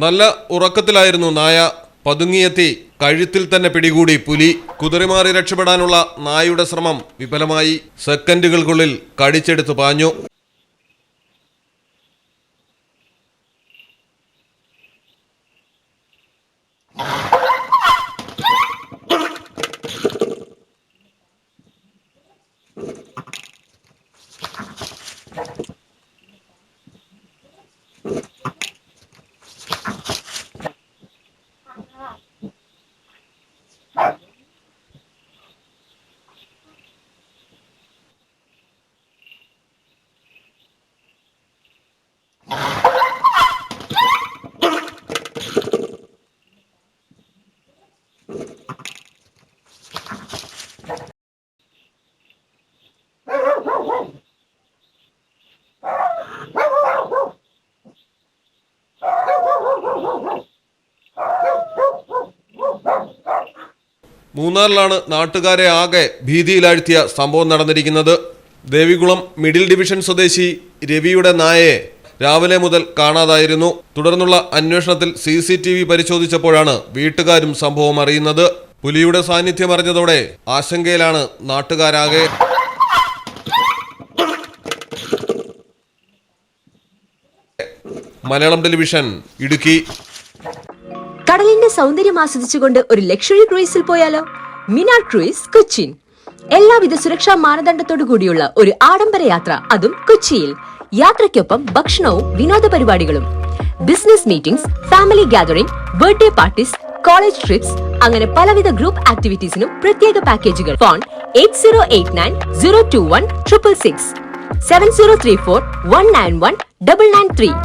നല്ല ഉറക്കത്തിലായിരുന്നു നായ. പതുങ്ങിയെത്തി കഴുത്തിൽ തന്നെ പിടികൂടി പുലി. കുതിറിമാറി രക്ഷപ്പെടാനുള്ള നായയുടെ ശ്രമം വിഫലമായി. സെക്കൻഡുകൾക്കുള്ളിൽ കടിച്ചെടുത്ത് പാഞ്ഞു. മൂന്നാറിലാണ് നാട്ടുകാരെ ആകെ ഭീതിയിലാഴ്ത്തിയ സംഭവം നടന്നിരിക്കുന്നത്. ദേവികുളം മിഡിൽ ഡിവിഷൻ സ്വദേശി രവിയുടെ നായയെ രാവിലെ മുതൽ കാണാതായിരുന്നു. തുടർന്നുള്ള അന്വേഷണത്തിൽ CCTV പരിശോധിച്ചപ്പോഴാണ് വീട്ടുകാരും സംഭവം അറിയുന്നത്. പുലിയുടെ സാന്നിധ്യം അറിഞ്ഞതോടെ ആശങ്കയിലാണ് നാട്ടുകാരാകെ. മലയാളം ടെലിവിഷൻ, ഇടുക്കി. കടലിന്റെ സൗന്ദര്യം ആസ്വദിച്ചുകൊണ്ട് ഒരു ലക്ഷറി ക്രൂയിസിൽ പോയാലോ? മിനാർ ക്രൂയിസ് കൊച്ചിൻ. എല്ലാവിധ സുരക്ഷാ മാനദണ്ഡത്തോടു കൂടിയുള്ള ഒരു ആഡംബര യാത്ര, അതും കൊച്ചിയിൽ. യാത്രയ്ക്കൊപ്പം ഭക്ഷണവും വിനോദ പരിപാടികളും, business meetings, family gathering, birthday parties, college TRIPS, അങ്ങനെ പലവിധ ഗ്രൂപ്പ് ആക്ടിവിറ്റീസിനും പ്രത്യേക പാക്കേജുകൾ. ഫോൺ 8089021666 7034191993.